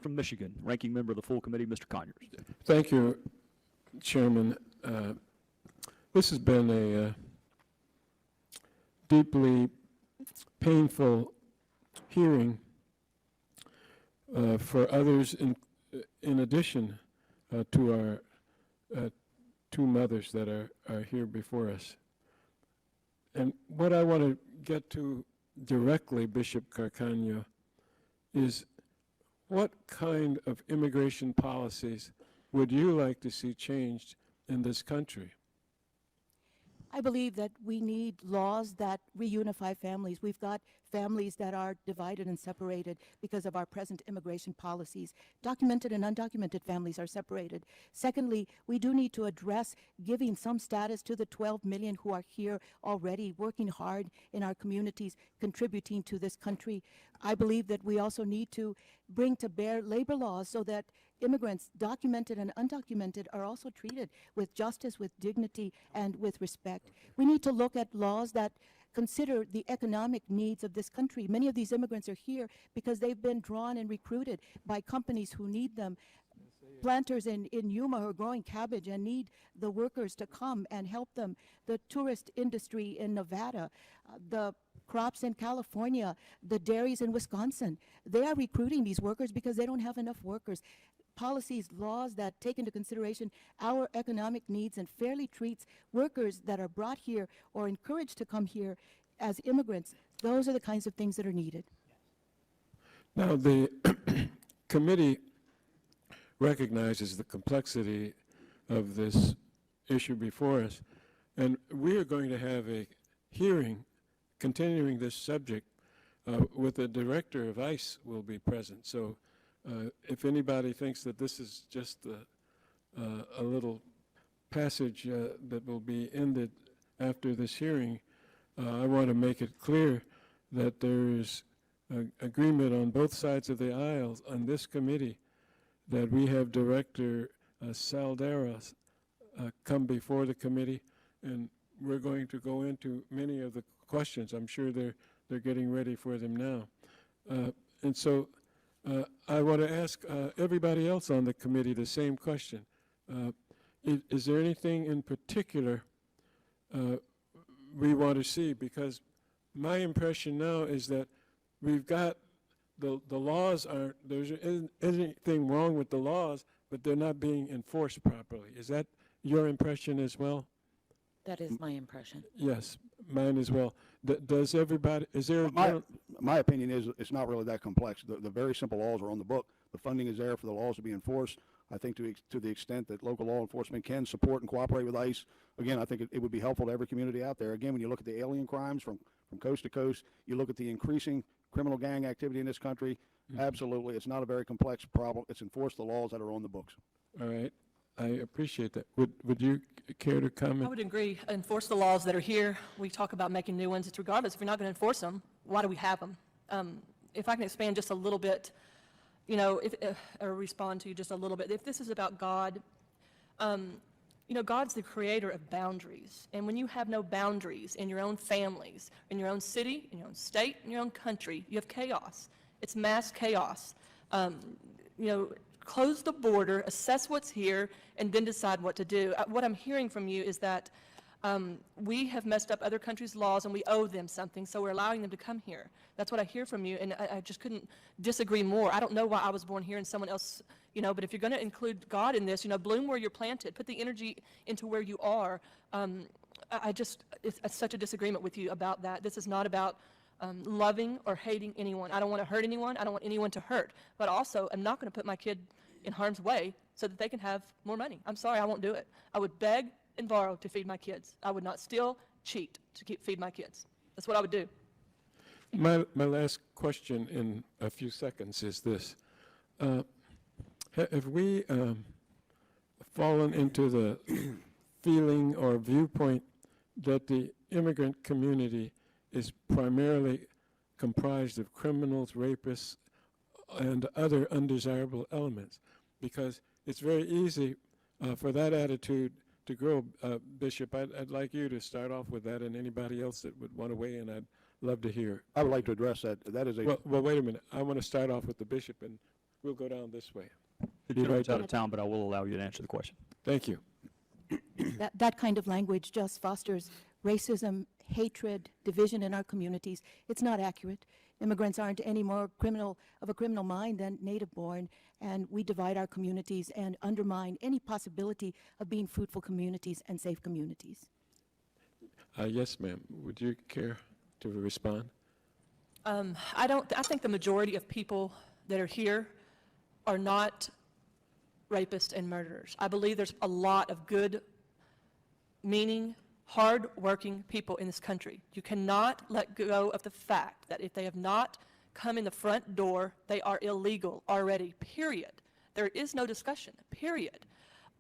from Michigan, ranking member of the full committee, Mr. Conyers. Thank you, Chairman. This has been a deeply painful hearing for others in addition to our two mothers that are here before us. And what I want to get to directly, Bishop Carcano, is what kind of immigration policies would you like to see changed in this country? I believe that we need laws that reunify families. We've got families that are divided and separated because of our present immigration policies. Documented and undocumented families are separated. Secondly, we do need to address giving some status to the 12 million who are here already, working hard in our communities, contributing to this country. I believe that we also need to bring to bear labor laws so that immigrants, documented and undocumented, are also treated with justice, with dignity, and with respect. We need to look at laws that consider the economic needs of this country. Many of these immigrants are here because they've been drawn and recruited by companies who need them. Planters in Yuma who are growing cabbage and need the workers to come and help them. The tourist industry in Nevada, the crops in California, the dairies in Wisconsin, they are recruiting these workers because they don't have enough workers. Policies, laws that take into consideration our economic needs and fairly treats workers that are brought here or encouraged to come here as immigrants, those are the kinds of things that are needed. Now, the committee recognizes the complexity of this issue before us, and we are going to have a hearing continuing this subject with the director of ICE will be present. So if anybody thinks that this is just a little passage that will be ended after this hearing, I want to make it clear that there is agreement on both sides of the aisle on this committee that we have Director Salderas come before the committee, and we're going to go into many of the questions. I'm sure they're getting ready for them now. And so I want to ask everybody else on the committee the same question. Is there anything in particular we want to see? Because my impression now is that we've got the laws aren't, there isn't anything wrong with the laws, but they're not being enforced properly. Is that your impression as well? That is my impression. Yes, mine as well. Does everybody, is there my opinion is it's not really that complex. The very simple laws are on the book. The funding is there for the laws to be enforced. I think to the extent that local law enforcement can support and cooperate with ICE, again, I think it would be helpful to every community out there. Again, when you look at the alien crimes from coast to coast, you look at the increasing criminal gang activity in this country, absolutely, it's not a very complex problem. It's enforce the laws that are on the books. All right. I appreciate that. Would you care to comment? I would agree. Enforce the laws that are here. We talk about making new ones. It's regardless. If you're not going to enforce them, why do we have them? If I can expand just a little bit, you know, or respond to you just a little bit. If this is about God, you know, God's the creator of boundaries. And when you have no boundaries in your own families, in your own city, in your own state, in your own country, you have chaos. It's mass chaos. You know, close the border, assess what's here, and then decide what to do. What I'm hearing from you is that we have messed up other countries' laws and we owe them something, so we're allowing them to come here. That's what I hear from you, and I just couldn't disagree more. I don't know why I was born here and someone else, you know, but if you're going to include God in this, you know, bloom where you're planted, put the energy into where you are. It's such a disagreement with you about that. This is not about loving or hating anyone. I don't want to hurt anyone. I don't want anyone to hurt. But also, I'm not going to put my kid in harm's way so that they can have more money. I'm sorry, I won't do it. I would beg and borrow to feed my kids. I would not steal, cheat to feed my kids. That's what I would do. My last question in a few seconds is this. Have we fallen into the feeling or viewpoint that the immigrant community is primarily comprised of criminals, rapists, and other undesirable elements? Because it's very easy for that attitude to grow. Bishop, I'd like you to start off with that, and anybody else that would want to weigh in, I'd love to hear. I would like to address that. That is a... Well, wait a minute. I want to start off with the bishop, and we'll go down this way. The Be gentleman's right out of town, but I will allow you to answer the question. Thank you. That kind of language just fosters racism, hatred, division in our communities. It's not accurate. Immigrants aren't any more of a criminal mind than native-born, and we divide our communities and undermine any possibility of being fruitful communities and safe communities. Yes, ma'am. Would you care to respond? I think the majority of people that are here are not rapists and murderers. I believe there's a lot of good, meaning, hard-working people in this country. You cannot let go of the fact that if they have not come in the front door, they are illegal already, period. There is no discussion, period.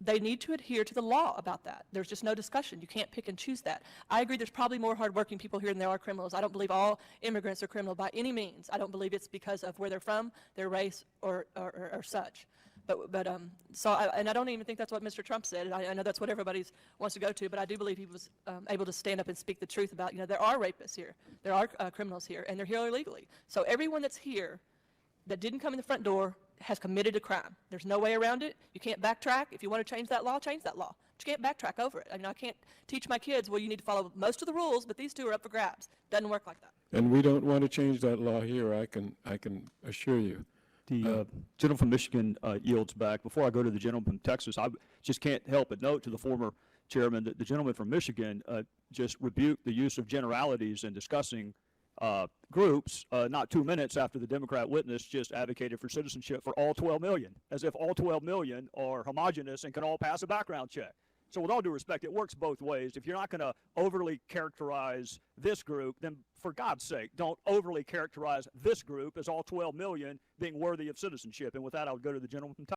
They need to adhere to the law about that. There's just no discussion. You can't pick and choose that. I agree there's probably more hardworking people here than there are criminals. I don't believe all immigrants are criminal by any means. I don't believe it's because of where they're from, their race, or such. And I don't even think that's what Mr. Trump said. I know that's what everybody wants to go to, but I do believe he was able to stand up and speak the truth about, there are rapists here, there are criminals here, and they're here illegally. So everyone that's here that didn't come in the front door has committed a crime. There's no way around it. You can't backtrack. If you want to change that law, change that law. But you can't backtrack over it. I can't teach my kids, well, you need to follow most of the rules, but these two are up for grabs. Doesn't work like that. And we don't want to change that law here, I can assure you. The gentleman from Michigan yields back. Before I go to the gentleman from Texas, I just can't help but note to the former chairman that the gentleman from Michigan just rebuked the use of generalities in discussing groups not 2 minutes after the Democrat witness just advocated for citizenship for all 12 million, as if all 12 million are homogenous and can all pass a background check. So with all due respect, it works both ways. If you're not going to overly characterize this group, then for God's sake, don't overly characterize this group as all 12 million being worthy of citizenship. And with that, I would go to the gentleman from Texas.